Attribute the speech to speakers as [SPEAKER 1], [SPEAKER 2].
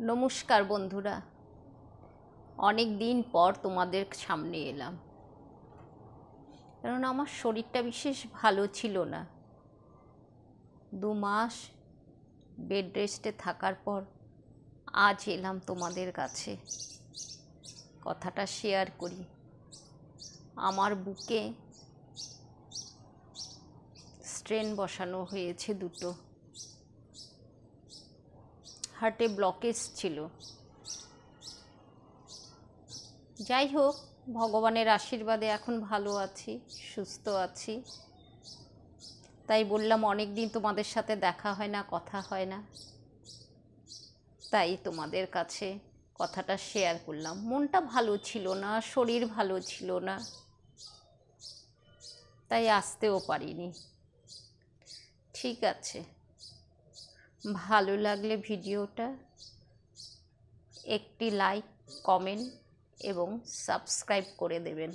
[SPEAKER 1] নমস্কার বন্ধুরা, অনেক দিন পর তোমাদের সামনে এলাম। কারণ আমার শরীরটা বিশেষ ভালো ছিল না। 2 মাস বেড রেস্টে থাকার পর আজ এলাম তোমাদের কাছে। কথাটা শেয়ার করি। আমার বুকে স্টেন বসানো হয়েছে 2টো। হার্টে ব্লকেজ ছিল। যাই হোক, ভগবানের আশীর্বাদে এখন ভালো আছি, সুস্থ আছি। তাই বললাম অনেক দিন তোমাদের সাথে দেখা হয় না, কথা হয় না, তাই তোমাদের কাছে কথাটা শেয়ার করলাম। মনটা ভালো ছিল না, শরীর ভালো ছিল না, তাই আসতেও পারিনি। ঠিক আছে, ভালো লাগলে ভিডিওটা একটি লাইক, কমেন্ট এবং সাবস্ক্রাইব করে দেবেন।